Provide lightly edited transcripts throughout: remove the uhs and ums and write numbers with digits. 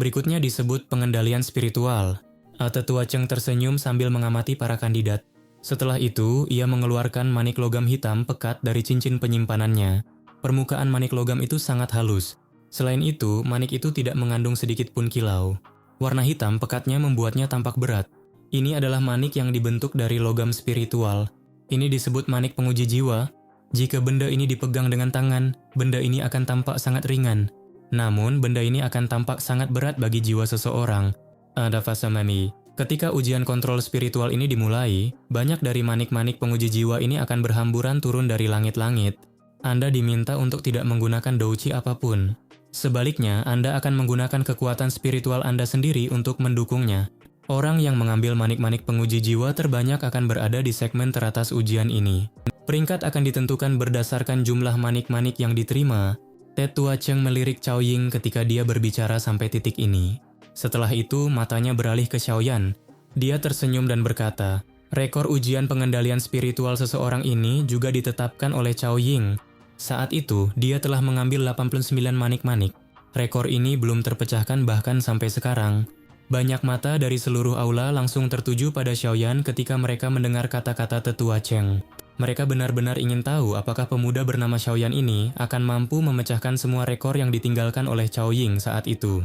berikutnya disebut pengendalian spiritual. Tetua Cheng tersenyum sambil mengamati para kandidat. Setelah itu, ia mengeluarkan manik logam hitam pekat dari cincin penyimpanannya. Permukaan manik logam itu sangat halus. Selain itu, manik itu tidak mengandung sedikit pun kilau. Warna hitam pekatnya membuatnya tampak berat. Ini adalah manik yang dibentuk dari logam spiritual. Ini disebut manik penguji jiwa. Jika benda ini dipegang dengan tangan, benda ini akan tampak sangat ringan. Namun, benda ini akan tampak sangat berat bagi jiwa seseorang. Ada fase mami. Ketika ujian kontrol spiritual ini dimulai, banyak dari manik-manik penguji jiwa ini akan berhamburan turun dari langit-langit. Anda diminta untuk tidak menggunakan douchi apapun. Sebaliknya, Anda akan menggunakan kekuatan spiritual Anda sendiri untuk mendukungnya. Orang yang mengambil manik-manik penguji jiwa terbanyak akan berada di segmen teratas ujian ini. Peringkat akan ditentukan berdasarkan jumlah manik-manik yang diterima. Tetua Cheng melirik Cao Ying ketika dia berbicara sampai titik ini. Setelah itu, matanya beralih ke Xiaoyan. Dia tersenyum dan berkata, rekor ujian pengendalian spiritual seseorang ini juga ditetapkan oleh Cao Ying. Saat itu, dia telah mengambil 89 manik-manik. Rekor ini belum terpecahkan bahkan sampai sekarang. Banyak mata dari seluruh aula langsung tertuju pada Xiaoyan ketika mereka mendengar kata-kata Tetua Cheng. Mereka benar-benar ingin tahu apakah pemuda bernama Xiaoyan ini akan mampu memecahkan semua rekor yang ditinggalkan oleh Cao Ying saat itu.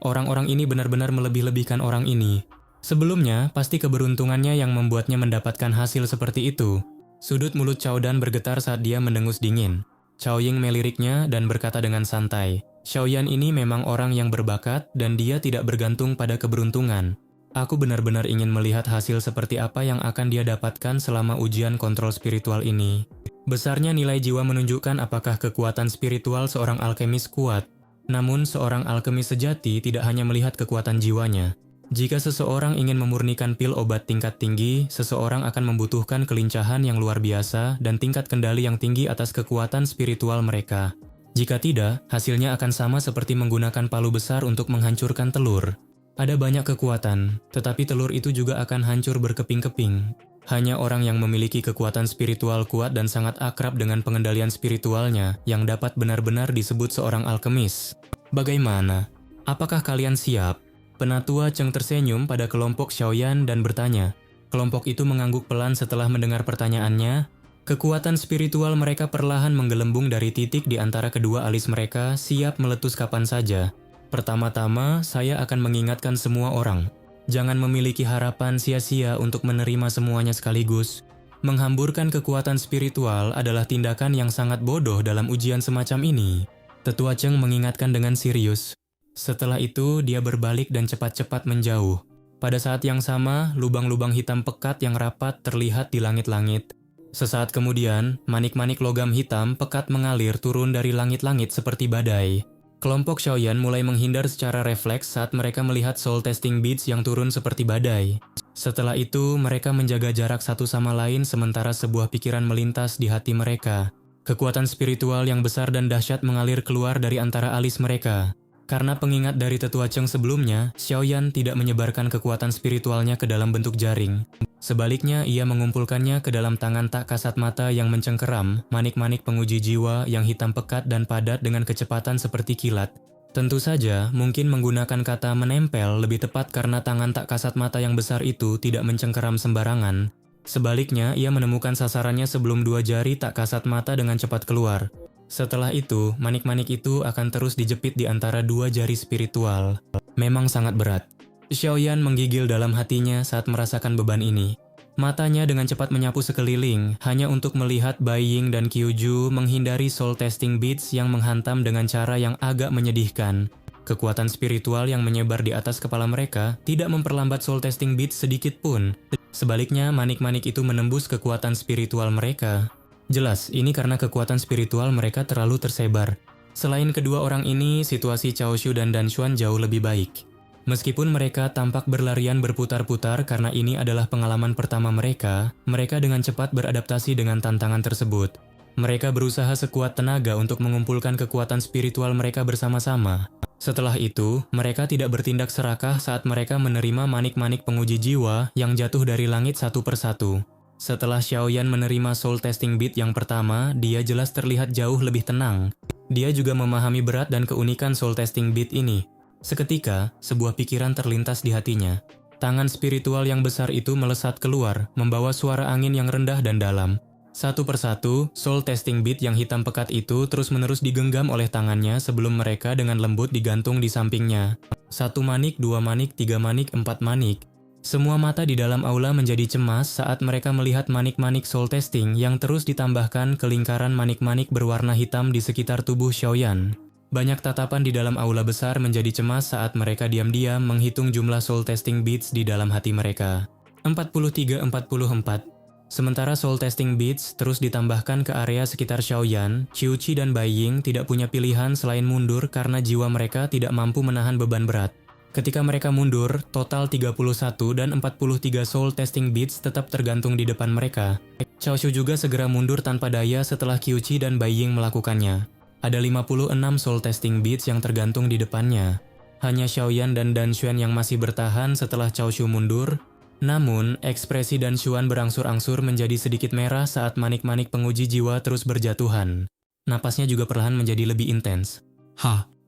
Orang-orang ini benar-benar melebih-lebihkan orang ini. Sebelumnya, pasti keberuntungannya yang membuatnya mendapatkan hasil seperti itu. Sudut mulut Cao Dan bergetar saat dia mendengus dingin. Cao Ying meliriknya dan berkata dengan santai, Xiaoyan ini memang orang yang berbakat dan dia tidak bergantung pada keberuntungan. Aku benar-benar ingin melihat hasil seperti apa yang akan dia dapatkan selama ujian kontrol spiritual ini. Besarnya nilai jiwa menunjukkan apakah kekuatan spiritual seorang alkemis kuat. Namun, seorang alkemis sejati tidak hanya melihat kekuatan jiwanya. Jika seseorang ingin memurnikan pil obat tingkat tinggi, seseorang akan membutuhkan kelincahan yang luar biasa dan tingkat kendali yang tinggi atas kekuatan spiritual mereka. Jika tidak, hasilnya akan sama seperti menggunakan palu besar untuk menghancurkan telur. Ada banyak kekuatan, tetapi telur itu juga akan hancur berkeping-keping. Hanya orang yang memiliki kekuatan spiritual kuat dan sangat akrab dengan pengendalian spiritualnya yang dapat benar-benar disebut seorang alkemis. Bagaimana? Apakah kalian siap? Penatua Cheng tersenyum pada kelompok Xiaoyan dan bertanya. Kelompok itu mengangguk pelan setelah mendengar pertanyaannya. Kekuatan spiritual mereka perlahan menggelembung dari titik di antara kedua alis mereka, siap meletus kapan saja. Pertama-tama, saya akan mengingatkan semua orang. Jangan memiliki harapan sia-sia untuk menerima semuanya sekaligus. Menghamburkan kekuatan spiritual adalah tindakan yang sangat bodoh dalam ujian semacam ini. Tetua Cheng mengingatkan dengan serius. Setelah itu, dia berbalik dan cepat-cepat menjauh. Pada saat yang sama, lubang-lubang hitam pekat yang rapat terlihat di langit-langit. Sesaat kemudian, manik-manik logam hitam pekat mengalir turun dari langit-langit seperti badai. Kelompok Xiaoyan mulai menghindar secara refleks saat mereka melihat soul testing beads yang turun seperti badai. Setelah itu, mereka menjaga jarak satu sama lain sementara sebuah pikiran melintas di hati mereka. Kekuatan spiritual yang besar dan dahsyat mengalir keluar dari antara alis mereka. Karena pengingat dari Tetua Cheng sebelumnya, Xiaoyan tidak menyebarkan kekuatan spiritualnya ke dalam bentuk jaring. Sebaliknya, ia mengumpulkannya ke dalam tangan tak kasat mata yang mencengkeram, manik-manik penguji jiwa yang hitam pekat dan padat dengan kecepatan seperti kilat. Tentu saja, mungkin menggunakan kata menempel lebih tepat karena tangan tak kasat mata yang besar itu tidak mencengkeram sembarangan. Sebaliknya, ia menemukan sasarannya sebelum dua jari tak kasat mata dengan cepat keluar. Setelah itu, manik-manik itu akan terus dijepit di antara dua jari spiritual. Memang sangat berat. Xiaoyan menggigil dalam hatinya saat merasakan beban ini. Matanya dengan cepat menyapu sekeliling, hanya untuk melihat Bai Ying dan Qiuju menghindari soul testing beads yang menghantam dengan cara yang agak menyedihkan. Kekuatan spiritual yang menyebar di atas kepala mereka tidak memperlambat soul testing beads sedikit pun. Sebaliknya, manik-manik itu menembus kekuatan spiritual mereka. Jelas, ini karena kekuatan spiritual mereka terlalu tersebar. Selain kedua orang ini, situasi Cao Shu dan Dan Xuan jauh lebih baik. Meskipun mereka tampak berlarian berputar-putar karena ini adalah pengalaman pertama mereka dengan cepat beradaptasi dengan tantangan tersebut. Mereka berusaha sekuat tenaga untuk mengumpulkan kekuatan spiritual mereka bersama-sama. Setelah itu, mereka tidak bertindak serakah saat mereka menerima manik-manik penguji jiwa yang jatuh dari langit satu persatu. Setelah Xiaoyan menerima soul testing bead yang pertama, dia jelas terlihat jauh lebih tenang. Dia juga memahami berat dan keunikan soul testing bead ini. Seketika, sebuah pikiran terlintas di hatinya. Tangan spiritual yang besar itu melesat keluar, membawa suara angin yang rendah dan dalam. Satu persatu, soul testing bead yang hitam pekat itu terus-menerus digenggam oleh tangannya sebelum mereka dengan lembut digantung di sampingnya. 1 manik, 2 manik, 3 manik, 4 manik. Semua mata di dalam aula menjadi cemas saat mereka melihat manik-manik soul testing yang terus ditambahkan ke lingkaran manik-manik berwarna hitam di sekitar tubuh Xiaoyan. Banyak tatapan di dalam aula besar menjadi cemas saat mereka diam-diam menghitung jumlah soul testing beads di dalam hati mereka. 43-44. Sementara soul testing beads terus ditambahkan ke area sekitar Xiaoyan, Qiuqi dan Bai Ying tidak punya pilihan selain mundur karena jiwa mereka tidak mampu menahan beban berat. Ketika mereka mundur, total 31 dan 43 soul testing beads tetap tergantung di depan mereka. Cao Shu juga segera mundur tanpa daya setelah Qiuqi dan Bai Ying melakukannya. Ada 56 soul testing beads yang tergantung di depannya. Hanya Xiaoyan dan Dan Xuan yang masih bertahan setelah Cao Shu mundur. Namun, ekspresi Dan Xuan berangsur-angsur menjadi sedikit merah saat manik-manik penguji jiwa terus berjatuhan. Napasnya juga perlahan menjadi lebih intens.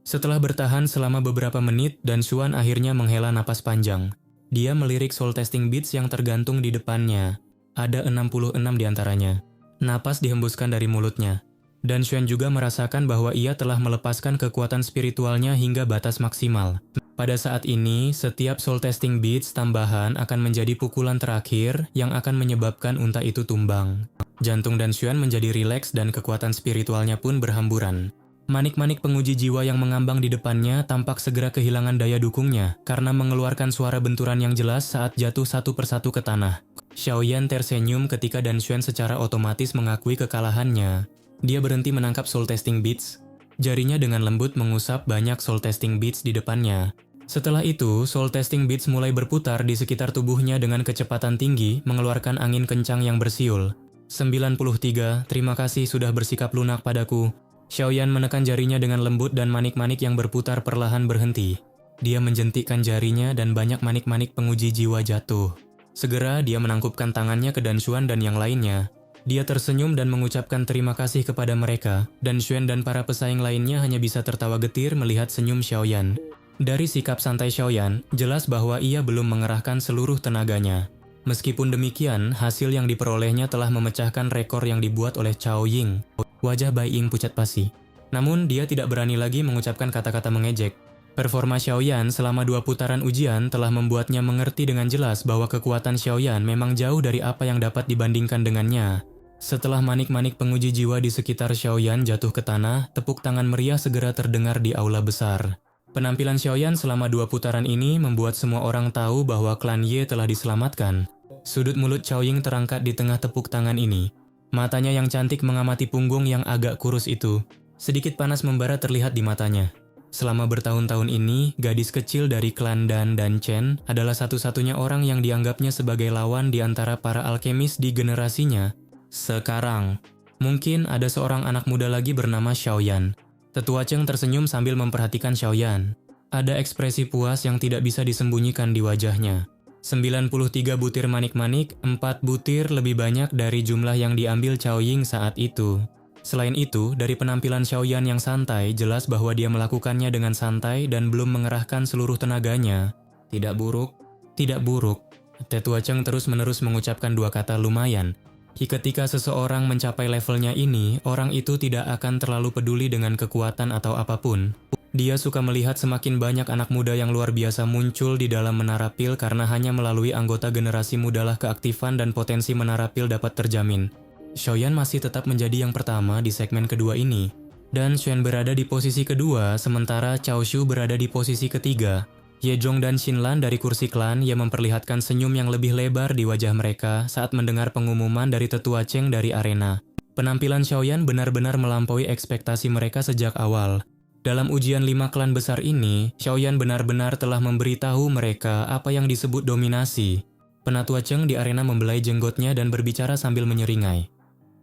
Setelah bertahan selama beberapa menit, Dan Xuan akhirnya menghela napas panjang. Dia melirik soul testing beads yang tergantung di depannya. Ada 66 diantaranya. Napas dihembuskan dari mulutnya. Dan Xuan juga merasakan bahwa ia telah melepaskan kekuatan spiritualnya hingga batas maksimal. Pada saat ini, setiap soul testing beads tambahan akan menjadi pukulan terakhir yang akan menyebabkan unta itu tumbang. Jantung Dan Xuan menjadi rileks dan kekuatan spiritualnya pun berhamburan. Manik-manik penguji jiwa yang mengambang di depannya tampak segera kehilangan daya dukungnya karena mengeluarkan suara benturan yang jelas saat jatuh satu persatu ke tanah. Xiaoyan tersenyum ketika Dan Xuan secara otomatis mengakui kekalahannya. Dia berhenti menangkap soul testing beads. Jarinya dengan lembut mengusap banyak soul testing beads di depannya. Setelah itu, soul testing beads mulai berputar di sekitar tubuhnya dengan kecepatan tinggi, mengeluarkan angin kencang yang bersiul. 93, terima kasih sudah bersikap lunak padaku. Xiaoyan menekan jarinya dengan lembut dan manik-manik yang berputar perlahan berhenti. Dia menjentikkan jarinya dan banyak manik-manik penguji jiwa jatuh. Segera dia menangkupkan tangannya ke Dan Xuan dan yang lainnya. Dia tersenyum dan mengucapkan terima kasih kepada mereka, dan Xuan dan para pesaing lainnya hanya bisa tertawa getir melihat senyum Xiaoyan. Dari sikap santai Xiaoyan, jelas bahwa ia belum mengerahkan seluruh tenaganya. Meskipun demikian, hasil yang diperolehnya telah memecahkan rekor yang dibuat oleh Cao Ying. Wajah Bai Ying pucat pasi. Namun, dia tidak berani lagi mengucapkan kata-kata mengejek. Performa Xiaoyan selama 2 putaran ujian telah membuatnya mengerti dengan jelas bahwa kekuatan Xiaoyan memang jauh dari apa yang dapat dibandingkan dengannya. Setelah manik-manik penguji jiwa di sekitar Xiaoyan jatuh ke tanah, tepuk tangan meriah segera terdengar di aula besar. Penampilan Xiaoyan selama 2 putaran ini membuat semua orang tahu bahwa klan Ye telah diselamatkan. Sudut mulut Cao Ying terangkat di tengah tepuk tangan ini. Matanya yang cantik mengamati punggung yang agak kurus itu. Sedikit panas membara terlihat di matanya. Selama bertahun-tahun ini, gadis kecil dari klan Dan dan Chen adalah satu-satunya orang yang dianggapnya sebagai lawan di antara para alkemis di generasinya. Sekarang, mungkin ada seorang anak muda lagi bernama Xiaoyan. Tetua Cheng tersenyum sambil memperhatikan Xiaoyan. Ada ekspresi puas yang tidak bisa disembunyikan di wajahnya. 93 butir manik-manik, 4 butir lebih banyak dari jumlah yang diambil Cao Ying saat itu. Selain itu, dari penampilan Xiaoyan yang santai, jelas bahwa dia melakukannya dengan santai dan belum mengerahkan seluruh tenaganya. Tidak buruk, tidak buruk. Tetua Cheng terus-menerus mengucapkan 2 kata lumayan. Ketika seseorang mencapai levelnya ini, orang itu tidak akan terlalu peduli dengan kekuatan atau apapun. Dia suka melihat semakin banyak anak muda yang luar biasa muncul di dalam menara pil karena hanya melalui anggota generasi mudalah keaktifan dan potensi menara pil dapat terjamin. Xiaoyan masih tetap menjadi yang pertama di segmen kedua ini. Dan Xuan berada di posisi kedua, sementara Cao Shu berada di posisi ketiga. Ye Zhong dan Xinlan dari kursi klan yang memperlihatkan senyum yang lebih lebar di wajah mereka saat mendengar pengumuman dari Tetua Cheng dari arena. Penampilan Xiaoyan benar-benar melampaui ekspektasi mereka sejak awal. Dalam ujian 5 klan besar ini, Xiaoyan benar-benar telah memberitahu mereka apa yang disebut dominasi. Penatua Cheng di arena membelai jenggotnya dan berbicara sambil menyeringai.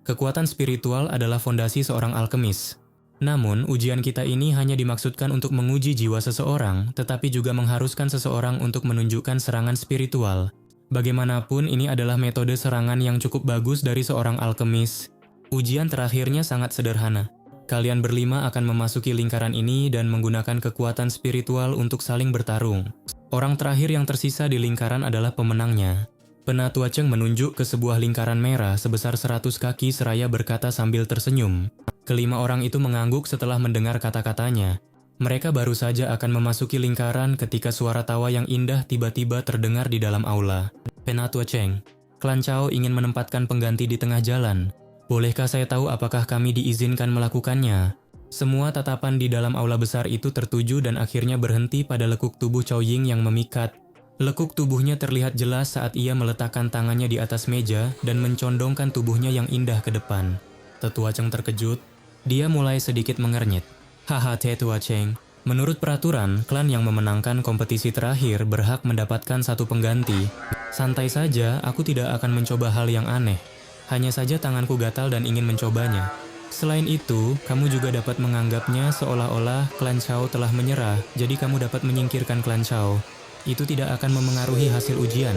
Kekuatan spiritual adalah fondasi seorang alkemis. Namun, ujian kita ini hanya dimaksudkan untuk menguji jiwa seseorang, tetapi juga mengharuskan seseorang untuk menunjukkan serangan spiritual. Bagaimanapun, ini adalah metode serangan yang cukup bagus dari seorang alkemis. Ujian terakhirnya sangat sederhana. Kalian berlima akan memasuki lingkaran ini dan menggunakan kekuatan spiritual untuk saling bertarung. Orang terakhir yang tersisa di lingkaran adalah pemenangnya. Penatua Cheng menunjuk ke sebuah lingkaran merah sebesar 100 kaki seraya berkata sambil tersenyum. Kelima orang itu mengangguk setelah mendengar kata-katanya. Mereka baru saja akan memasuki lingkaran ketika suara tawa yang indah tiba-tiba terdengar di dalam aula. Penatua Cheng, klan Chao ingin menempatkan pengganti di tengah jalan. Bolehkah saya tahu apakah kami diizinkan melakukannya? Semua tatapan di dalam aula besar itu tertuju dan akhirnya berhenti pada lekuk tubuh Chao Ying yang memikat. Lekuk tubuhnya terlihat jelas saat ia meletakkan tangannya di atas meja dan mencondongkan tubuhnya yang indah ke depan. Tetua Cheng terkejut. Dia mulai sedikit mengernyit. Haha, Tetua Cheng. Menurut peraturan, klan yang memenangkan kompetisi terakhir berhak mendapatkan satu pengganti. Santai saja, aku tidak akan mencoba hal yang aneh. Hanya saja tanganku gatal dan ingin mencobanya. Selain itu, kamu juga dapat menganggapnya seolah-olah klan Chao telah menyerah, jadi kamu dapat menyingkirkan klan Chao. Itu tidak akan memengaruhi hasil ujian.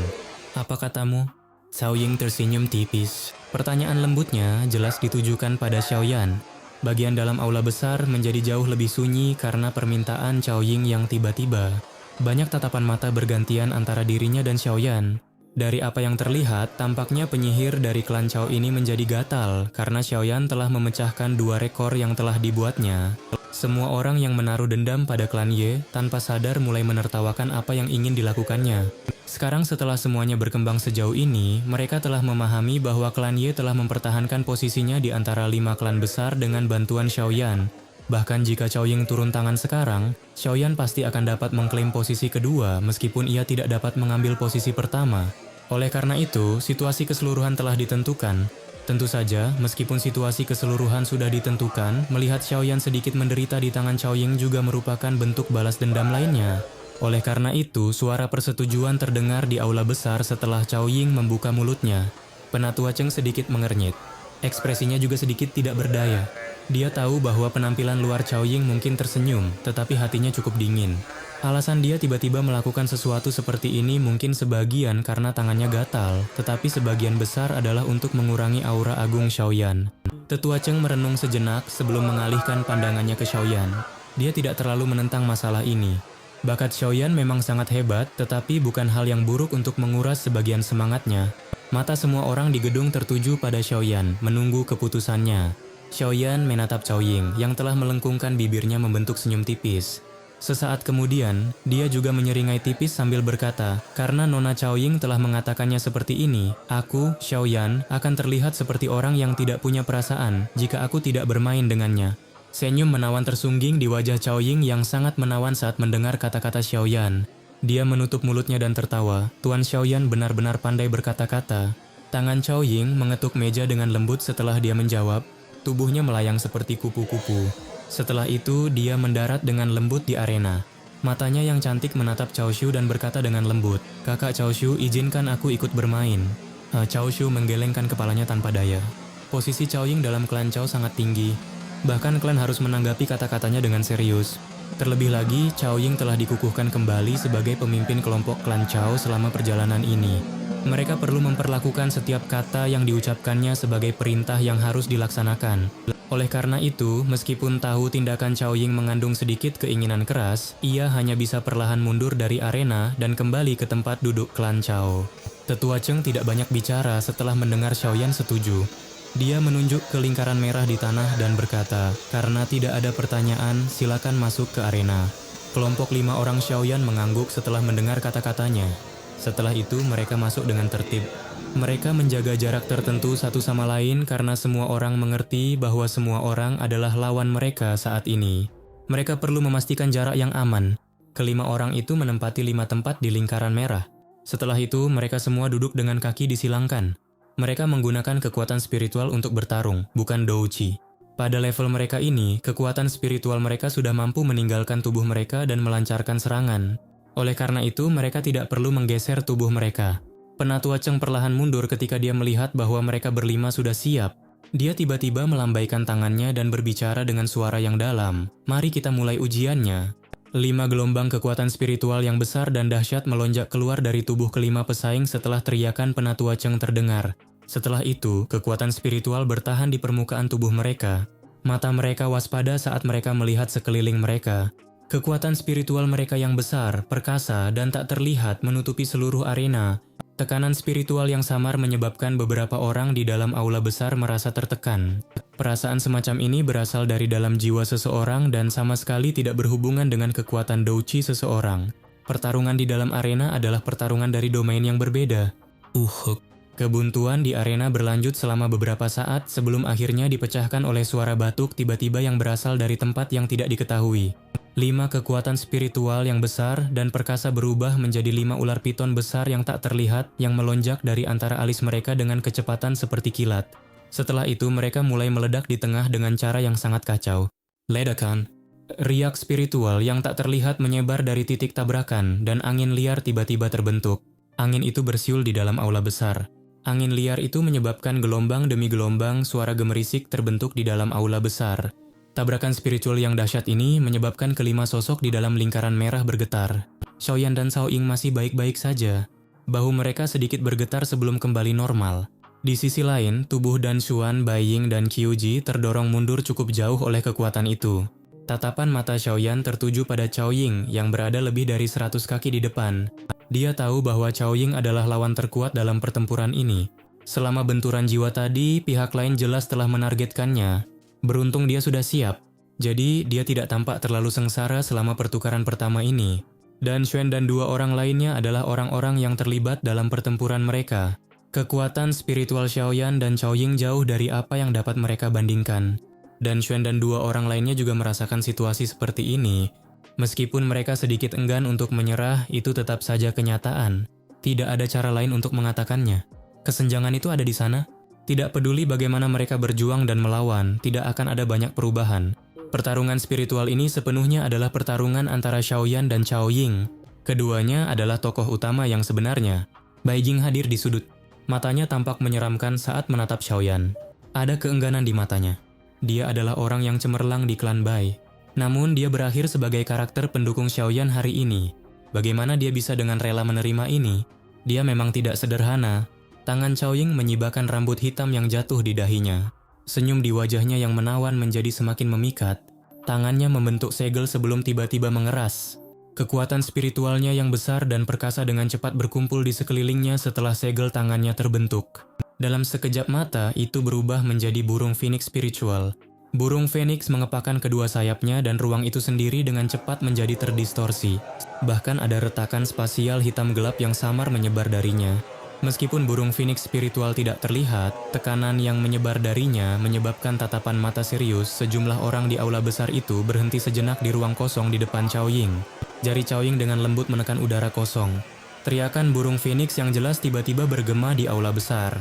Apa katamu? Cao Ying tersenyum tipis. Pertanyaan lembutnya jelas ditujukan pada Xiaoyan. Bagian dalam aula besar menjadi jauh lebih sunyi karena permintaan Cao Ying yang tiba-tiba. Banyak tatapan mata bergantian antara dirinya dan Xiaoyan. Dari apa yang terlihat, tampaknya penyihir dari klan Chao ini menjadi gatal karena Xiaoyan telah memecahkan 2 rekor yang telah dibuatnya. Semua orang yang menaruh dendam pada klan Ye tanpa sadar mulai menertawakan apa yang ingin dilakukannya. Sekarang setelah semuanya berkembang sejauh ini, mereka telah memahami bahwa klan Ye telah mempertahankan posisinya di antara 5 klan besar dengan bantuan Xiaoyan. Bahkan jika Cao Ying turun tangan sekarang, Xiaoyan pasti akan dapat mengklaim posisi kedua meskipun ia tidak dapat mengambil posisi pertama. Oleh karena itu, situasi keseluruhan telah ditentukan. Tentu saja, meskipun situasi keseluruhan sudah ditentukan, melihat Xiaoyan sedikit menderita di tangan Cao Ying juga merupakan bentuk balas dendam lainnya. Oleh karena itu, suara persetujuan terdengar di aula besar setelah Cao Ying membuka mulutnya. Penatua Cheng sedikit mengernyit. Ekspresinya juga sedikit tidak berdaya. Dia tahu bahwa penampilan luar Cao Ying mungkin tersenyum, tetapi hatinya cukup dingin. Alasan dia tiba-tiba melakukan sesuatu seperti ini mungkin sebagian karena tangannya gatal, tetapi sebagian besar adalah untuk mengurangi aura agung Xiaoyan. Tetua Cheng merenung sejenak sebelum mengalihkan pandangannya ke Xiaoyan. Dia tidak terlalu menentang masalah ini. Bakat Xiaoyan memang sangat hebat, tetapi bukan hal yang buruk untuk menguras sebagian semangatnya. Mata semua orang di gedung tertuju pada Xiaoyan, menunggu keputusannya. Xiaoyan menatap Cao Ying yang telah melengkungkan bibirnya membentuk senyum tipis. Sesaat kemudian, dia juga menyeringai tipis sambil berkata, karena Nona Cao Ying telah mengatakannya seperti ini, aku, Xiaoyan, akan terlihat seperti orang yang tidak punya perasaan jika aku tidak bermain dengannya. Senyum menawan tersungging di wajah Cao Ying yang sangat menawan saat mendengar kata-kata Xiaoyan. Dia menutup mulutnya dan tertawa. Tuan Xiaoyan benar-benar pandai berkata-kata. Tangan Cao Ying mengetuk meja dengan lembut setelah dia menjawab. Tubuhnya melayang seperti kupu-kupu. Setelah itu, dia mendarat dengan lembut di arena. Matanya yang cantik menatap Cao Shu dan berkata dengan lembut, "Kakak Cao Shu, izinkan aku ikut bermain." Cao Shu menggelengkan kepalanya tanpa daya. Posisi Cao Ying dalam klan Chao sangat tinggi. Bahkan klan harus menanggapi kata-katanya dengan serius. Terlebih lagi, Cao Ying telah dikukuhkan kembali sebagai pemimpin kelompok klan Chao selama perjalanan ini. Mereka perlu memperlakukan setiap kata yang diucapkannya sebagai perintah yang harus dilaksanakan. Oleh karena itu, meskipun tahu tindakan Cao Ying mengandung sedikit keinginan keras, ia hanya bisa perlahan mundur dari arena dan kembali ke tempat duduk klan Chao. Tetua Cheng tidak banyak bicara setelah mendengar Xiaoyan setuju. Dia menunjuk ke lingkaran merah di tanah dan berkata, "Karena tidak ada pertanyaan, silakan masuk ke arena." Kelompok 5 orang Xiaoyan mengangguk setelah mendengar kata-katanya. Setelah itu, mereka masuk dengan tertib. Mereka menjaga jarak tertentu satu sama lain karena semua orang mengerti bahwa semua orang adalah lawan mereka saat ini. Mereka perlu memastikan jarak yang aman. Kelima orang itu menempati 5 tempat di lingkaran merah. Setelah itu, mereka semua duduk dengan kaki disilangkan. Mereka menggunakan kekuatan spiritual untuk bertarung, bukan douji. Pada level mereka ini, kekuatan spiritual mereka sudah mampu meninggalkan tubuh mereka dan melancarkan serangan. Oleh karena itu, mereka tidak perlu menggeser tubuh mereka. Penatua Cheng perlahan mundur ketika dia melihat bahwa mereka berlima sudah siap. Dia tiba-tiba melambaikan tangannya dan berbicara dengan suara yang dalam. "Mari kita mulai ujiannya." 5 gelombang kekuatan spiritual yang besar dan dahsyat melonjak keluar dari tubuh kelima pesaing setelah teriakan Penatua Cheng terdengar. Setelah itu, kekuatan spiritual bertahan di permukaan tubuh mereka. Mata mereka waspada saat mereka melihat sekeliling mereka. Kekuatan spiritual mereka yang besar, perkasa, dan tak terlihat menutupi seluruh arena. Tekanan spiritual yang samar menyebabkan beberapa orang di dalam aula besar merasa tertekan. Perasaan semacam ini berasal dari dalam jiwa seseorang dan sama sekali tidak berhubungan dengan kekuatan douchi seseorang. Pertarungan di dalam arena adalah pertarungan dari domain yang berbeda. Kebuntuan di arena berlanjut selama beberapa saat sebelum akhirnya dipecahkan oleh suara batuk tiba-tiba yang berasal dari tempat yang tidak diketahui. 5 kekuatan spiritual yang besar dan perkasa berubah menjadi 5 ular piton besar yang tak terlihat yang melonjak dari antara alis mereka dengan kecepatan seperti kilat. Setelah itu mereka mulai meledak di tengah dengan cara yang sangat kacau. Ledakan. Riak spiritual yang tak terlihat menyebar dari titik tabrakan dan angin liar tiba-tiba terbentuk. Angin itu bersiul di dalam aula besar. Angin liar itu menyebabkan gelombang demi gelombang suara gemerisik terbentuk di dalam aula besar. Tabrakan spiritual yang dahsyat ini menyebabkan kelima sosok di dalam lingkaran merah bergetar. Xiaoyan dan Cao Ying masih baik-baik saja. Bahu mereka sedikit bergetar sebelum kembali normal. Di sisi lain, tubuh Dan Xuan, Bai Ying, dan Qiuji terdorong mundur cukup jauh oleh kekuatan itu. Tatapan mata Xiaoyan tertuju pada Cao Ying yang berada lebih dari 100 kaki di depan. Dia tahu bahwa Cao Ying adalah lawan terkuat dalam pertempuran ini. Selama benturan jiwa tadi, pihak lain jelas telah menargetkannya. Beruntung dia sudah siap, jadi dia tidak tampak terlalu sengsara selama pertukaran pertama ini. Dan Xuan dan 2 orang lainnya adalah orang-orang yang terlibat dalam pertempuran mereka. Kekuatan spiritual Xiaoyan dan Cao Ying jauh dari apa yang dapat mereka bandingkan. Dan Xuan dan 2 orang lainnya juga merasakan situasi seperti ini. Meskipun mereka sedikit enggan untuk menyerah, itu tetap saja kenyataan. Tidak ada cara lain untuk mengatakannya. Kesenjangan itu ada di sana. Tidak peduli bagaimana mereka berjuang dan melawan, tidak akan ada banyak perubahan. Pertarungan spiritual ini sepenuhnya adalah pertarungan antara Xiaoyan dan Cao Ying. Keduanya adalah tokoh utama yang sebenarnya. Bai Jing hadir di sudut. Matanya tampak menyeramkan saat menatap Xiaoyan. Ada keengganan di matanya. Dia adalah orang yang cemerlang di klan Bai. Namun dia berakhir sebagai karakter pendukung Xiaoyan hari ini. Bagaimana dia bisa dengan rela menerima ini? Dia memang tidak sederhana. Tangan Cao Ying menyibakkan rambut hitam yang jatuh di dahinya. Senyum di wajahnya yang menawan menjadi semakin memikat. Tangannya membentuk segel sebelum tiba-tiba mengeras. Kekuatan spiritualnya yang besar dan perkasa dengan cepat berkumpul di sekelilingnya setelah segel tangannya terbentuk. Dalam sekejap mata, itu berubah menjadi burung phoenix spiritual. Burung Phoenix mengepakkan kedua sayapnya dan ruang itu sendiri dengan cepat menjadi terdistorsi. Bahkan ada retakan spasial hitam gelap yang samar menyebar darinya. Meskipun burung Phoenix spiritual tidak terlihat, tekanan yang menyebar darinya menyebabkan tatapan mata serius sejumlah orang di aula besar itu berhenti sejenak di ruang kosong di depan Cao Ying. Jari Cao Ying dengan lembut menekan udara kosong. Teriakan burung Phoenix yang jelas tiba-tiba bergema di aula besar.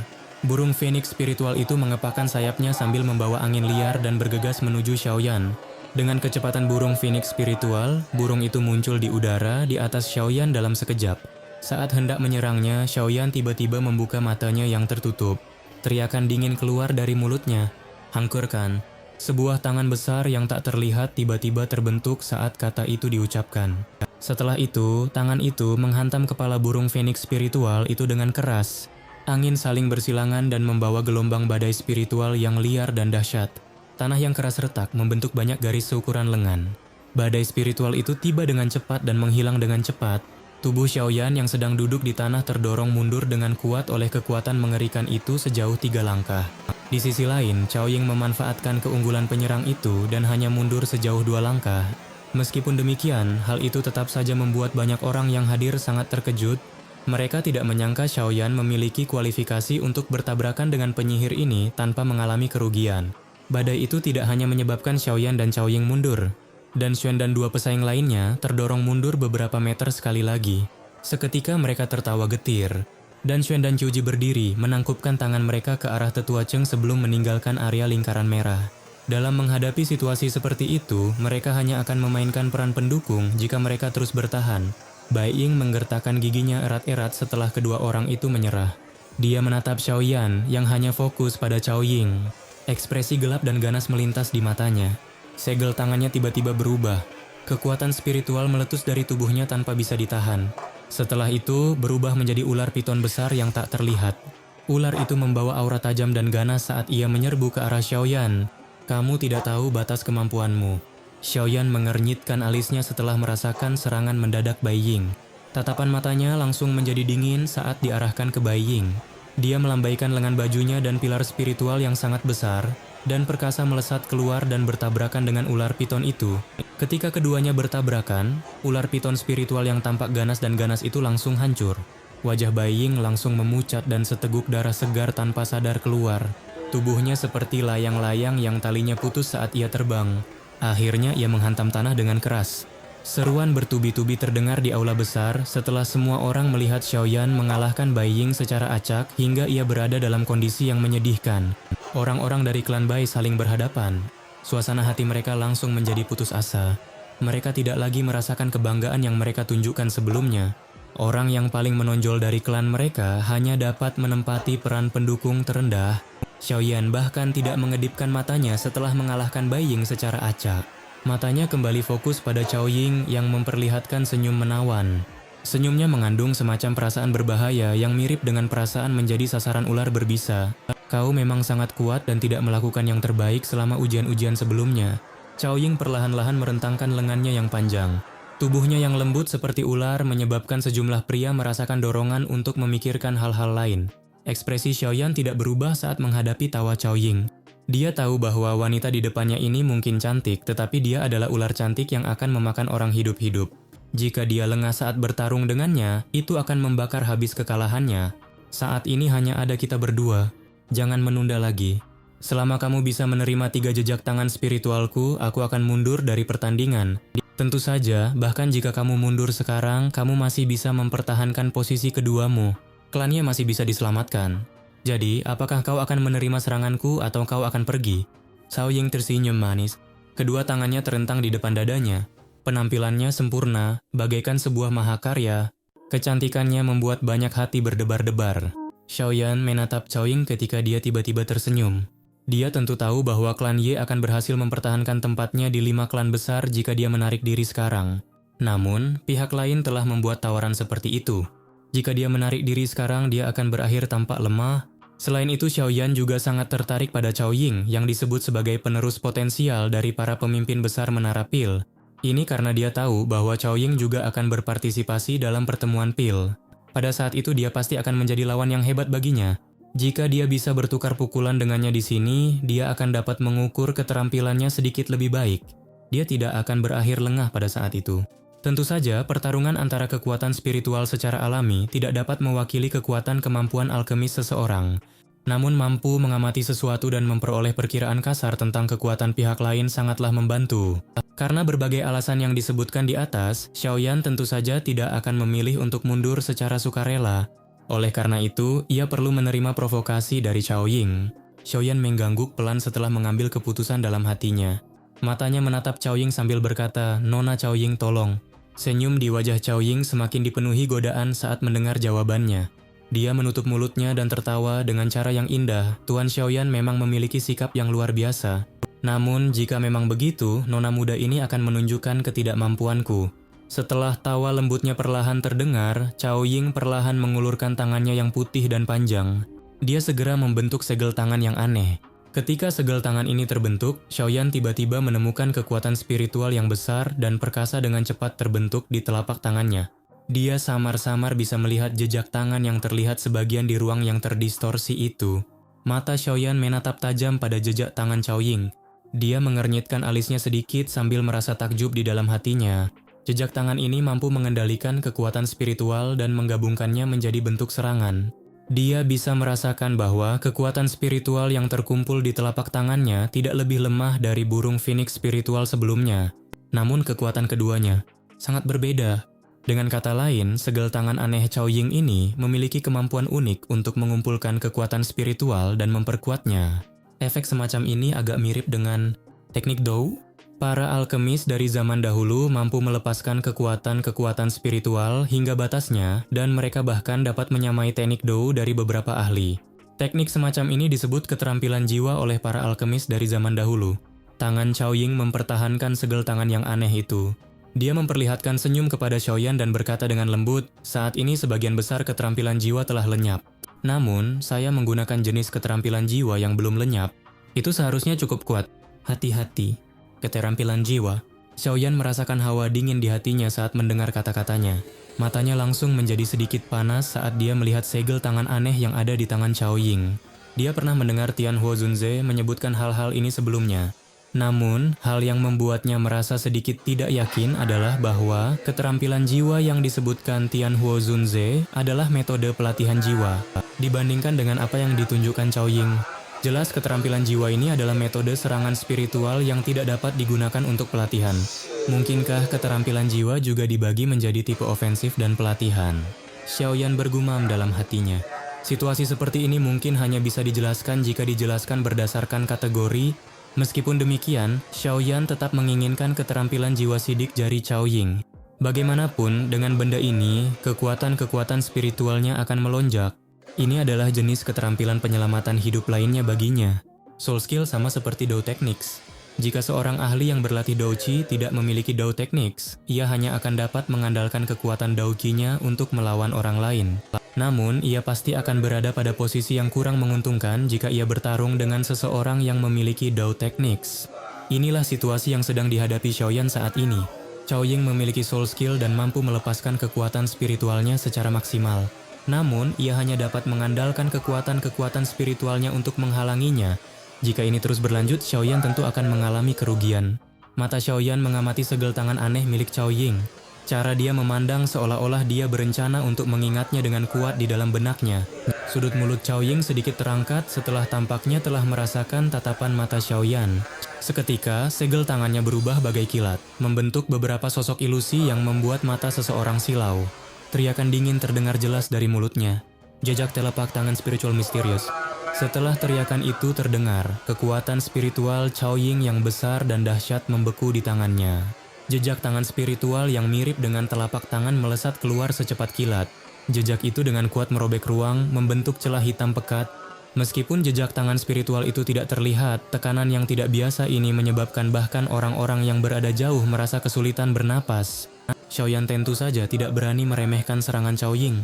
Burung Phoenix spiritual itu mengepakkan sayapnya sambil membawa angin liar dan bergegas menuju Xiaoyan. Dengan kecepatan burung Phoenix spiritual, burung itu muncul di udara di atas Xiaoyan dalam sekejap. Saat hendak menyerangnya, Xiaoyan tiba-tiba membuka matanya yang tertutup. Teriakan dingin keluar dari mulutnya. Hangkurkan. Sebuah tangan besar yang tak terlihat tiba-tiba terbentuk saat kata itu diucapkan. Setelah itu, tangan itu menghantam kepala burung Phoenix spiritual itu dengan keras. Angin saling bersilangan dan membawa gelombang badai spiritual yang liar dan dahsyat. Tanah yang keras retak membentuk banyak garis seukuran lengan. Badai spiritual itu tiba dengan cepat dan menghilang dengan cepat. Tubuh Xiaoyan yang sedang duduk di tanah terdorong mundur dengan kuat oleh kekuatan mengerikan itu sejauh 3 langkah. Di sisi lain, Cao Ying memanfaatkan keunggulan penyerang itu dan hanya mundur sejauh 2 langkah. Meskipun demikian, hal itu tetap saja membuat banyak orang yang hadir sangat terkejut. Mereka tidak menyangka Xiaoyan memiliki kualifikasi untuk bertabrakan dengan penyihir ini tanpa mengalami kerugian. Badai itu tidak hanya menyebabkan Xiaoyan dan Cao Ying mundur. Dan Xuan dan 2 pesaing lainnya terdorong mundur beberapa meter sekali lagi. Seketika mereka tertawa getir. Dan Xuan dan Qiuji berdiri menangkupkan tangan mereka ke arah tetua Cheng sebelum meninggalkan area lingkaran merah. Dalam menghadapi situasi seperti itu, mereka hanya akan memainkan peran pendukung jika mereka terus bertahan. Bai Ying menggertakkan giginya erat-erat setelah kedua orang itu menyerah. Dia menatap Xiaoyan yang hanya fokus pada Cao Ying. Ekspresi gelap dan ganas melintas di matanya. Segel tangannya tiba-tiba berubah. Kekuatan spiritual meletus dari tubuhnya tanpa bisa ditahan. Setelah itu, berubah menjadi ular piton besar yang tak terlihat. Ular itu membawa aura tajam dan ganas saat ia menyerbu ke arah Xiaoyan. Kamu tidak tahu batas kemampuanmu. Xiaoyan mengernyitkan alisnya setelah merasakan serangan mendadak Bai Ying. Tatapan matanya langsung menjadi dingin saat diarahkan ke Bai Ying. Dia melambaikan lengan bajunya dan pilar spiritual yang sangat besar, dan perkasa melesat keluar dan bertabrakan dengan ular piton itu. Ketika keduanya bertabrakan, ular piton spiritual yang tampak ganas dan ganas itu langsung hancur. Wajah Bai Ying langsung memucat dan seteguk darah segar tanpa sadar keluar. Tubuhnya seperti layang-layang yang talinya putus saat ia terbang. Akhirnya ia menghantam tanah dengan keras. Seruan bertubi-tubi terdengar di aula besar setelah semua orang melihat Xiaoyan mengalahkan Bai Ying secara acak hingga ia berada dalam kondisi yang menyedihkan. Orang-orang dari klan Bai saling berhadapan. Suasana hati mereka langsung menjadi putus asa. Mereka tidak lagi merasakan kebanggaan yang mereka tunjukkan sebelumnya. Orang yang paling menonjol dari klan mereka hanya dapat menempati peran pendukung terendah. Xiaoyan bahkan tidak mengedipkan matanya setelah mengalahkan Bai Ying secara acak. Matanya kembali fokus pada Cao Ying yang memperlihatkan senyum menawan. Senyumnya mengandung semacam perasaan berbahaya yang mirip dengan perasaan menjadi sasaran ular berbisa. Kau memang sangat kuat dan tidak melakukan yang terbaik selama ujian-ujian sebelumnya. Cao Ying perlahan-lahan merentangkan lengannya yang panjang. Tubuhnya yang lembut seperti ular menyebabkan sejumlah pria merasakan dorongan untuk memikirkan hal-hal lain. Ekspresi Xiaoyan tidak berubah saat menghadapi tawa Cao Ying. Dia tahu bahwa wanita di depannya ini mungkin cantik, tetapi dia adalah ular cantik yang akan memakan orang hidup-hidup. Jika dia lengah saat bertarung dengannya, itu akan membakar habis kekalahannya. Saat ini hanya ada kita berdua. Jangan menunda lagi. Selama kamu bisa menerima 3 jejak tangan spiritualku, aku akan mundur dari pertandingan. Tentu saja, bahkan jika kamu mundur sekarang, kamu masih bisa mempertahankan posisi keduamu. Klannya masih bisa diselamatkan. Jadi, apakah kau akan menerima seranganku atau kau akan pergi? Cao Ying tersenyum manis. Kedua tangannya terentang di depan dadanya. Penampilannya sempurna, bagaikan sebuah mahakarya. Kecantikannya membuat banyak hati berdebar-debar. Xiaoyan menatap Cao Ying ketika dia tiba-tiba tersenyum. Dia tentu tahu bahwa klan Ye akan berhasil mempertahankan tempatnya di 5 klan besar jika dia menarik diri sekarang. Namun, pihak lain telah membuat tawaran seperti itu. Jika dia menarik diri sekarang, dia akan berakhir tampak lemah. Selain itu, Xiaoyan juga sangat tertarik pada Cao Ying yang disebut sebagai penerus potensial dari para pemimpin besar Menara Pil. Ini karena dia tahu bahwa Cao Ying juga akan berpartisipasi dalam pertemuan Pil. Pada saat itu dia pasti akan menjadi lawan yang hebat baginya. Jika dia bisa bertukar pukulan dengannya di sini, dia akan dapat mengukur keterampilannya sedikit lebih baik. Dia tidak akan berakhir lengah pada saat itu. Tentu saja, pertarungan antara kekuatan spiritual secara alami tidak dapat mewakili kekuatan kemampuan alkemis seseorang. Namun mampu mengamati sesuatu dan memperoleh perkiraan kasar tentang kekuatan pihak lain sangatlah membantu. Karena berbagai alasan yang disebutkan di atas, Xiaoyan tentu saja tidak akan memilih untuk mundur secara sukarela. Oleh karena itu, ia perlu menerima provokasi dari Cao Ying. Xiaoyan mengangguk pelan setelah mengambil keputusan dalam hatinya. Matanya menatap Cao Ying sambil berkata, "Nona Cao Ying, tolong." Senyum di wajah Cao Ying semakin dipenuhi godaan saat mendengar jawabannya. Dia menutup mulutnya dan tertawa dengan cara yang indah. Tuan Xiaoyan memang memiliki sikap yang luar biasa. Namun, jika memang begitu, nona muda ini akan menunjukkan ketidakmampuanku. Setelah tawa lembutnya perlahan terdengar, Cao Ying perlahan mengulurkan tangannya yang putih dan panjang. Dia segera membentuk segel tangan yang aneh. Ketika segel tangan ini terbentuk, Xiaoyan tiba-tiba menemukan kekuatan spiritual yang besar dan perkasa dengan cepat terbentuk di telapak tangannya. Dia samar-samar bisa melihat jejak tangan yang terlihat sebagian di ruang yang terdistorsi itu. Mata Xiaoyan menatap tajam pada jejak tangan Cao Ying. Dia mengernyitkan alisnya sedikit sambil merasa takjub di dalam hatinya. Jejak tangan ini mampu mengendalikan kekuatan spiritual dan menggabungkannya menjadi bentuk serangan. Dia bisa merasakan bahwa kekuatan spiritual yang terkumpul di telapak tangannya tidak lebih lemah dari burung phoenix spiritual sebelumnya. Namun kekuatan keduanya sangat berbeda. Dengan kata lain, segel tangan aneh Cao Ying ini memiliki kemampuan unik untuk mengumpulkan kekuatan spiritual dan memperkuatnya. Efek semacam ini agak mirip dengan teknik Dou. Para alkemis dari zaman dahulu mampu melepaskan kekuatan-kekuatan spiritual hingga batasnya, dan mereka bahkan dapat menyamai teknik Dou dari beberapa ahli. Teknik semacam ini disebut keterampilan jiwa oleh para alkemis dari zaman dahulu. Tangan Cao Ying mempertahankan segel tangan yang aneh itu. Dia memperlihatkan senyum kepada Xiaoyan dan berkata dengan lembut, "Saat ini sebagian besar keterampilan jiwa telah lenyap. Namun, saya menggunakan jenis keterampilan jiwa yang belum lenyap. Itu seharusnya cukup kuat. Hati-hati. Keterampilan jiwa. Xiaoyan merasakan hawa dingin di hatinya saat mendengar kata-katanya. Matanya langsung menjadi sedikit panas saat dia melihat segel tangan aneh yang ada di tangan Cao Ying. Dia pernah mendengar Tianhuo Zunze menyebutkan hal-hal ini sebelumnya. Namun, hal yang membuatnya merasa sedikit tidak yakin adalah bahwa keterampilan jiwa yang disebutkan Tianhuo Zunze adalah metode pelatihan jiwa. Dibandingkan dengan apa yang ditunjukkan Cao Ying, jelas keterampilan jiwa ini adalah metode serangan spiritual yang tidak dapat digunakan untuk pelatihan. Mungkinkah keterampilan jiwa juga dibagi menjadi tipe ofensif dan pelatihan? Xiaoyan bergumam dalam hatinya. Situasi seperti ini mungkin hanya bisa dijelaskan jika dijelaskan berdasarkan kategori. Meskipun demikian, Xiaoyan tetap menginginkan keterampilan jiwa sidik jari Cao Ying. Bagaimanapun, dengan benda ini, kekuatan-kekuatan spiritualnya akan melonjak. Ini adalah jenis keterampilan penyelamatan hidup lainnya baginya. Soul skill sama seperti Dao Techniques. Jika seorang ahli yang berlatih Dao Qi tidak memiliki Dao Techniques, ia hanya akan dapat mengandalkan kekuatan Dao Qi-nya untuk melawan orang lain. Namun, ia pasti akan berada pada posisi yang kurang menguntungkan jika ia bertarung dengan seseorang yang memiliki Dao Techniques. Inilah situasi yang sedang dihadapi Xiaoyan saat ini. Cao Ying memiliki soul skill dan mampu melepaskan kekuatan spiritualnya secara maksimal. Namun, ia hanya dapat mengandalkan kekuatan-kekuatan spiritualnya untuk menghalanginya. Jika ini terus berlanjut, Xiaoyan tentu akan mengalami kerugian. Mata Xiaoyan mengamati segel tangan aneh milik Cao Ying. Cara dia memandang seolah-olah dia berencana untuk mengingatnya dengan kuat di dalam benaknya. Sudut mulut Cao Ying sedikit terangkat setelah tampaknya telah merasakan tatapan mata Xiaoyan. Seketika, segel tangannya berubah bagai kilat, membentuk beberapa sosok ilusi yang membuat mata seseorang silau. Teriakan dingin terdengar jelas dari mulutnya. Jejak telapak tangan spiritual misterius. Setelah teriakan itu terdengar, kekuatan spiritual Cao Ying yang besar dan dahsyat membeku di tangannya. Jejak tangan spiritual yang mirip dengan telapak tangan melesat keluar secepat kilat. Jejak itu dengan kuat merobek ruang, membentuk celah hitam pekat. Meskipun jejak tangan spiritual itu tidak terlihat, tekanan yang tidak biasa ini menyebabkan bahkan orang-orang yang berada jauh merasa kesulitan bernapas. Xiaoyan tentu saja tidak berani meremehkan serangan Cao Ying.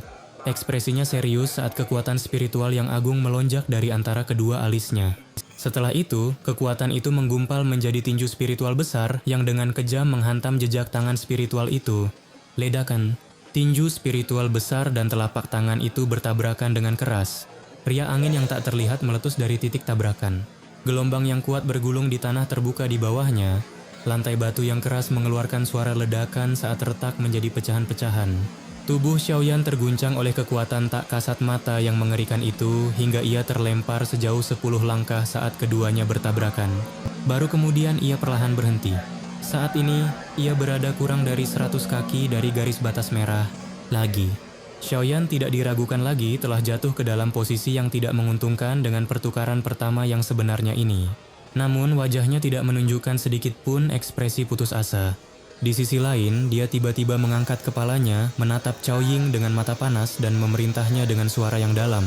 Ekspresinya serius saat kekuatan spiritual yang agung melonjak dari antara kedua alisnya. Setelah itu, kekuatan itu menggumpal menjadi tinju spiritual besar yang dengan kejam menghantam jejak tangan spiritual itu. Ledakan. Tinju spiritual besar dan telapak tangan itu bertabrakan dengan keras. Ria angin yang tak terlihat meletus dari titik tabrakan. Gelombang yang kuat bergulung di tanah terbuka di bawahnya. Lantai batu yang keras mengeluarkan suara ledakan saat retak menjadi pecahan-pecahan. Tubuh Xiaoyan terguncang oleh kekuatan tak kasat mata yang mengerikan itu hingga ia terlempar sejauh 10 langkah saat keduanya bertabrakan. Baru kemudian ia perlahan berhenti. Saat ini, ia berada kurang dari 100 kaki dari garis batas merah. Lagi. Xiaoyan tidak diragukan lagi telah jatuh ke dalam posisi yang tidak menguntungkan dengan pertukaran pertama yang sebenarnya ini. Namun wajahnya tidak menunjukkan sedikit pun ekspresi putus asa. Di sisi lain, dia tiba-tiba mengangkat kepalanya, menatap Cao Ying dengan mata panas dan memerintahnya dengan suara yang dalam.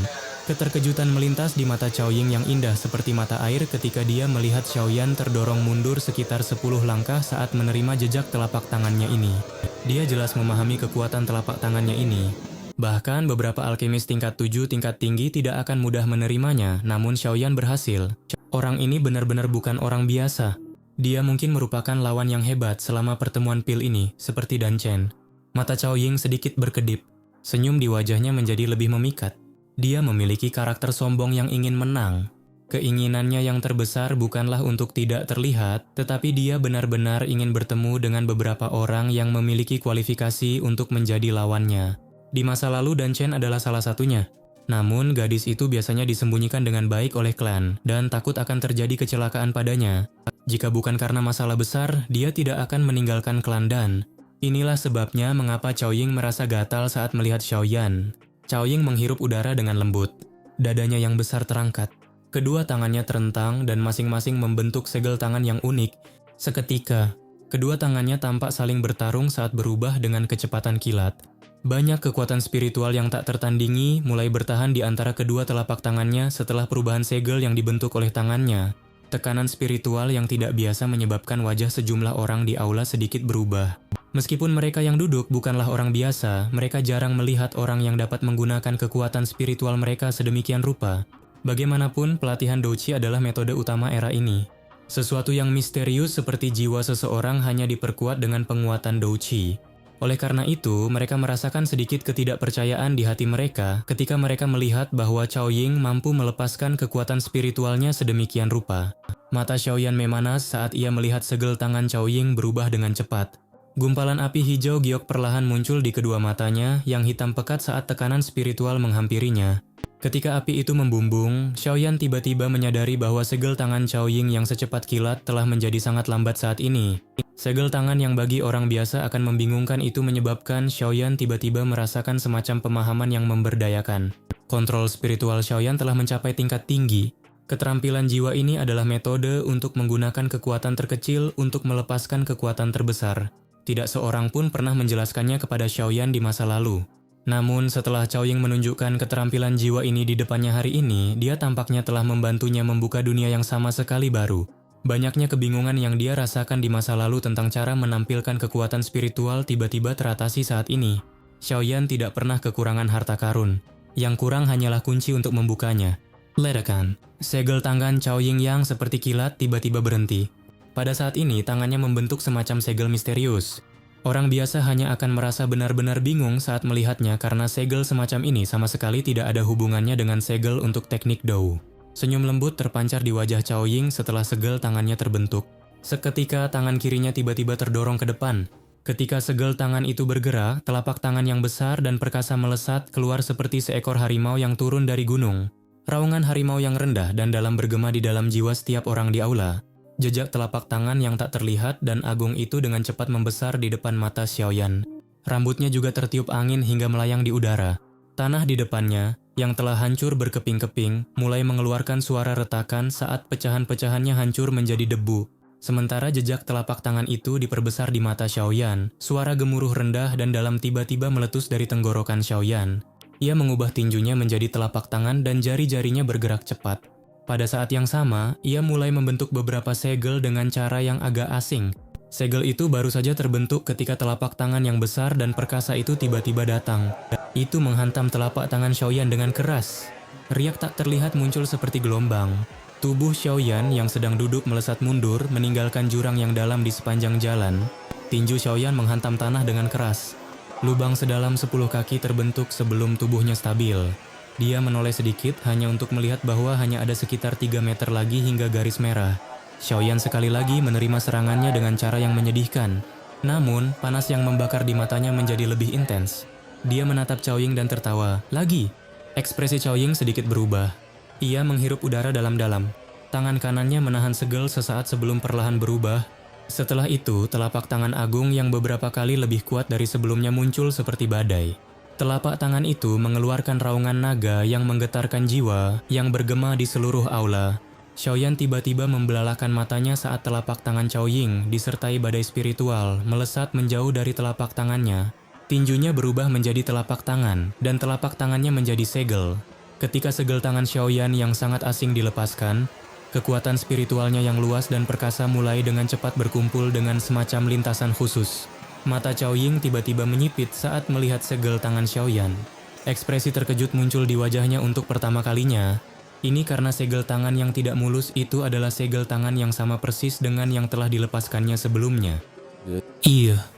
Keterkejutan melintas di mata Cao Ying yang indah seperti mata air ketika dia melihat Xiaoyan terdorong mundur sekitar 10 langkah saat menerima jejak telapak tangannya ini. Dia jelas memahami kekuatan telapak tangannya ini. Bahkan beberapa alkemis tingkat 7 tingkat tinggi tidak akan mudah menerimanya, namun Xiaoyan berhasil. Orang ini benar-benar bukan orang biasa. Dia mungkin merupakan lawan yang hebat selama pertemuan pil ini, seperti Dan Chen. Mata Cao Ying sedikit berkedip. Senyum di wajahnya menjadi lebih memikat. Dia memiliki karakter sombong yang ingin menang. Keinginannya yang terbesar bukanlah untuk tidak terlihat, tetapi dia benar-benar ingin bertemu dengan beberapa orang yang memiliki kualifikasi untuk menjadi lawannya. Di masa lalu Dan Chen adalah salah satunya. Namun, gadis itu biasanya disembunyikan dengan baik oleh klan, dan takut akan terjadi kecelakaan padanya. Jika bukan karena masalah besar, dia tidak akan meninggalkan klan Dan. Inilah sebabnya mengapa Cao Ying merasa gatal saat melihat Xiaoyan. Cao Ying menghirup udara dengan lembut. Dadanya yang besar terangkat. Kedua tangannya terentang dan masing-masing membentuk segel tangan yang unik. Seketika, kedua tangannya tampak saling bertarung saat berubah dengan kecepatan kilat. Banyak kekuatan spiritual yang tak tertandingi mulai bertahan di antara kedua telapak tangannya setelah perubahan segel yang dibentuk oleh tangannya. Tekanan spiritual yang tidak biasa menyebabkan wajah sejumlah orang di aula sedikit berubah. Meskipun mereka yang duduk bukanlah orang biasa, mereka jarang melihat orang yang dapat menggunakan kekuatan spiritual mereka sedemikian rupa. Bagaimanapun, pelatihan Dao Qi adalah metode utama era ini. Sesuatu yang misterius seperti jiwa seseorang hanya diperkuat dengan penguatan douqi. Oleh karena itu, mereka merasakan sedikit ketidakpercayaan di hati mereka ketika mereka melihat bahwa Cao Ying mampu melepaskan kekuatan spiritualnya sedemikian rupa. Mata Xiaoyan memanas saat ia melihat segel tangan Cao Ying berubah dengan cepat. Gumpalan api hijau giok perlahan muncul di kedua matanya yang hitam pekat saat tekanan spiritual menghampirinya. Ketika api itu membumbung, Xiaoyan tiba-tiba menyadari bahwa segel tangan Cao Ying yang secepat kilat telah menjadi sangat lambat saat ini. Segel tangan yang bagi orang biasa akan membingungkan itu menyebabkan Xiaoyan tiba-tiba merasakan semacam pemahaman yang memberdayakan. Kontrol spiritual Xiaoyan telah mencapai tingkat tinggi. Keterampilan jiwa ini adalah metode untuk menggunakan kekuatan terkecil untuk melepaskan kekuatan terbesar. Tidak seorang pun pernah menjelaskannya kepada Xiaoyan di masa lalu. Namun setelah Cao Ying menunjukkan keterampilan jiwa ini di depannya hari ini, dia tampaknya telah membantunya membuka dunia yang sama sekali baru. Banyaknya kebingungan yang dia rasakan di masa lalu tentang cara menampilkan kekuatan spiritual tiba-tiba teratasi saat ini. Xiaoyan tidak pernah kekurangan harta karun. Yang kurang hanyalah kunci untuk membukanya. Ledakan. Segel tangan Cao Ying yang seperti kilat tiba-tiba berhenti. Pada saat ini tangannya membentuk semacam segel misterius. Orang biasa hanya akan merasa benar-benar bingung saat melihatnya karena segel semacam ini sama sekali tidak ada hubungannya dengan segel untuk teknik Dou. Senyum lembut terpancar di wajah Cao Ying setelah segel tangannya terbentuk. Seketika tangan kirinya tiba-tiba terdorong ke depan. Ketika segel tangan itu bergerak, telapak tangan yang besar dan perkasa melesat keluar seperti seekor harimau yang turun dari gunung. Raungan harimau yang rendah dan dalam bergema di dalam jiwa setiap orang di aula. Jejak telapak tangan yang tak terlihat dan agung itu dengan cepat membesar di depan mata Xiaoyan. Rambutnya juga tertiup angin hingga melayang di udara. Tanah di depannya, yang telah hancur berkeping-keping, mulai mengeluarkan suara retakan saat pecahan-pecahannya hancur menjadi debu. Sementara jejak telapak tangan itu diperbesar di mata Xiaoyan, suara gemuruh rendah dan dalam tiba-tiba meletus dari tenggorokan Xiaoyan. Ia mengubah tinjunya menjadi telapak tangan dan jari-jarinya bergerak cepat. Pada saat yang sama, ia mulai membentuk beberapa segel dengan cara yang agak asing. Segel itu baru saja terbentuk ketika telapak tangan yang besar dan perkasa itu tiba-tiba datang. Itu menghantam telapak tangan Xiaoyan dengan keras. Riak tak terlihat muncul seperti gelombang. Tubuh Xiaoyan yang sedang duduk melesat mundur meninggalkan jurang yang dalam di sepanjang jalan. Tinju Xiaoyan menghantam tanah dengan keras. Lubang sedalam 10 kaki terbentuk sebelum tubuhnya stabil. Dia menoleh sedikit hanya untuk melihat bahwa hanya ada sekitar 3 meter lagi hingga garis merah. Xiaoyan sekali lagi menerima serangannya dengan cara yang menyedihkan. Namun, panas yang membakar di matanya menjadi lebih intens. Dia menatap Cao Ying dan tertawa. Lagi! Ekspresi Cao Ying sedikit berubah. Ia menghirup udara dalam-dalam. Tangan kanannya menahan segel sesaat sebelum perlahan berubah. Setelah itu, telapak tangan agung yang beberapa kali lebih kuat dari sebelumnya muncul seperti badai. Telapak tangan itu mengeluarkan raungan naga yang menggetarkan jiwa yang bergema di seluruh aula. Xiaoyan tiba-tiba membelalakan matanya saat telapak tangan Cao Ying disertai badai spiritual melesat menjauh dari telapak tangannya. Tinjunya berubah menjadi telapak tangan dan telapak tangannya menjadi segel. Ketika segel tangan Xiaoyan yang sangat asing dilepaskan, kekuatan spiritualnya yang luas dan perkasa mulai dengan cepat berkumpul dengan semacam lintasan khusus. Mata Cao Ying tiba-tiba menyipit saat melihat segel tangan Xiaoyan. Ekspresi terkejut muncul di wajahnya untuk pertama kalinya. Ini karena segel tangan yang tidak mulus itu adalah segel tangan yang sama persis dengan yang telah dilepaskannya sebelumnya. Iya.